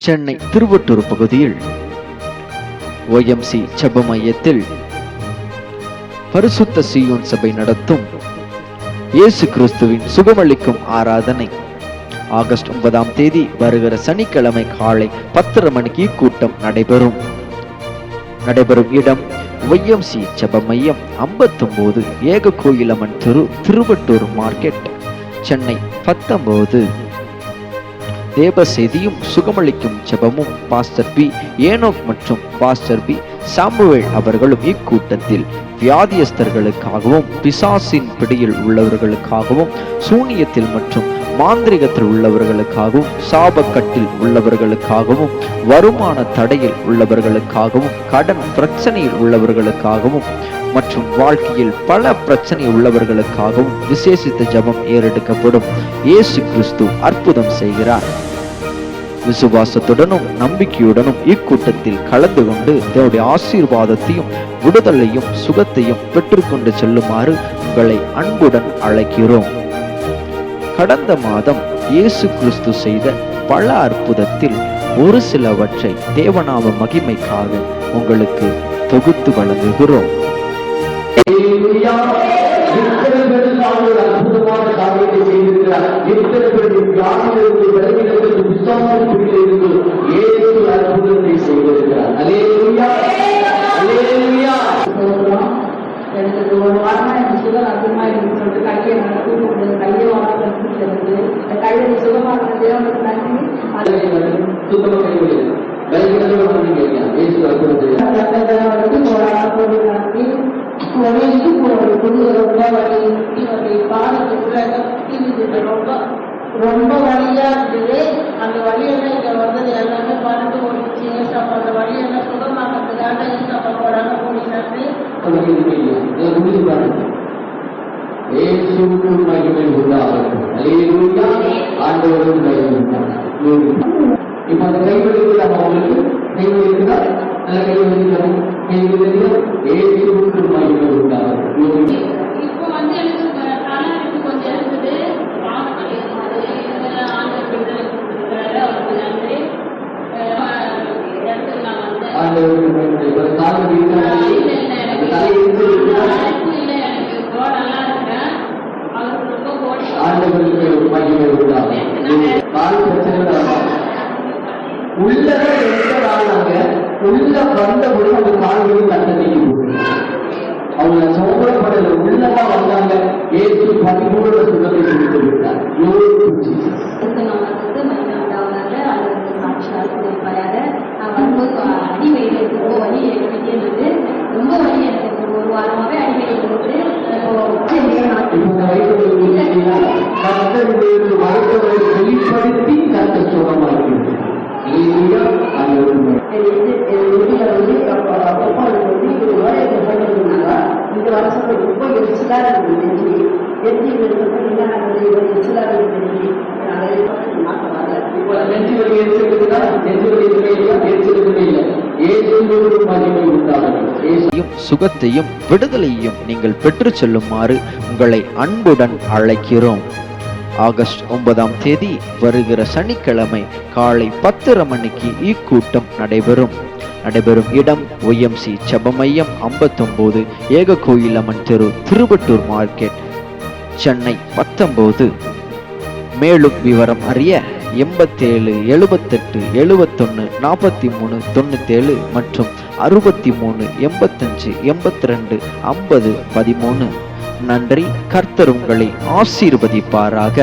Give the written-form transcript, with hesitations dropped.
சென்னை திருவட்டூர் பகுதியில் OMC ஜெப மையத்தில் பரிசுத்த சீயோன் சபை நடத்தும் இயேசு கிறிஸ்துவின் சுகமளிக்கும் ஆராதனை ஆகஸ்ட் 9ஆம் தேதி வருகிற சனிக்கிழமை காலை 10:30 மணிக்கு கூட்டம் நடைபெறும் இடம் OMC ஜெப மையம் 59 ஏக கோயிலம்மன் தெரு, திருவட்டூர் மார்க்கெட், சென்னை 19. தேவ செய்தியும் சுகமளிக்கும் ஜெபமும் பாஸ்டர் பி ஏனோக் மற்றும் பாஸ்டர் பி சாமுவேல் அவர்களும் இக்கூட்டத்தில் வியாதியஸ்தர்களுக்காகவும், பிசாசின் பிடியில் உள்ளவர்களுக்காகவும், சூனியத்தில் மற்றும் மாந்திரிகத்தில் உள்ளவர்களுக்காகவும், சாபக்கட்டில் உள்ளவர்களுக்காகவும், வருமான தடையில் உள்ளவர்களுக்காகவும், கடன் பிரச்சனையில் உள்ளவர்களுக்காகவும் மற்றும் வாழ்க்கையில் பல பிரச்சனை உள்ளவர்களுக்காகவும் விசேஷித்த ஜெபம் ஏறெடுக்கப்படும். இயேசு கிறிஸ்து அற்புதம் செய்கிறார். விசுவாசத்துடனும் நம்பிக்கையுடனும் இக்கூட்டத்தில் கலந்து கொண்டு தேவனுடைய ஆசீர்வாதத்தையும் விடுதலையும் சுகத்தையும் பெற்றுக்கொண்டு செல்லுமாறு உங்களை அன்புடன் அழைக்கிறோம். கடந்த மாதம் இயேசு கிறிஸ்து செய்த பல அற்புதத்தில் ஒரு சிலவற்றை தேவநாம மகிமைக்காக உங்களுக்கு தொகுத்து வழங்குகிறோம். அற்புதமான காரியத்தை செய்திருக்கிறார். அற்புதத்தை செய்திருக்கிறார். எனக்கு ஒரு வாரமா எனக்கு சுகம் அதிகமா இருக்குன்னு சொல்லிட்டு கையை கூப்பிடுறது, கையை வாங்க கூப்பிடுறது, கையை சுகமாக தேவனுக்கு நன்றி. சுத்தமா ரொம்ப வழியா இருந்தது. அந்த வழியெல்லாம் இங்க வந்தது எல்லாமே பார்த்து ஓடிச்சு. ஏசாப்பா அந்த வழியெல்லாம் சுகமாக்கிறதுக்காக ஏசாப்பா போடாம கூடி நன்றி. மகிமை உண்டாகட்டும். ஆண்டவரும் மகிமை உண்டாகட்டும். இப்ப அந்த கைவெளிக்கு நம்ம அவங்களுக்கு கைவெளிக்குதா நல்ல கைவெளிக்கிறோம். கைவெளிக்கு மகிமை உண்டாகட்டும். இப்போ வந்து எனக்கு தலைவலிக்கு கொஞ்சம் இருக்குது. உள்ள வந்தபோது அந்த கால்களில் தண்டனைக்கு அவங்க சோதனைப்படல உள்ளதா வந்தாங்க. ஏற்று 13 சுகத்தை கொடுத்து விட்டார். மருத்துவரை வெளிப்படுத்தி கத்த சுகமாகிறது. இந்த வருஷம் ரொம்ப எரிச்சலா இருக்குது. சுகத்தையும் விடுதலையும் நீங்கள் பெற்று செல்லுமாறு உங்களை அன்புடன் அழைக்கிறோம். ஆகஸ்ட் 9ஆம் தேதி வருகிற சனிக்கிழமை காலை 10:30 மணிக்கு இக்கூட்டம் நடைபெறும் இடம் OMC ஜெப மையம் 59 ஏக கோயிலம்மன் தெரு, திருவட்டூர் மார்க்கெட், சென்னை 19. மேலும் விவரம் அறிய 87 78 71 43 97 மற்றும் 63 85 82 50 13. நன்றி. கர்த்தர் உங்களை ஆசீர்வதிப்பாராக.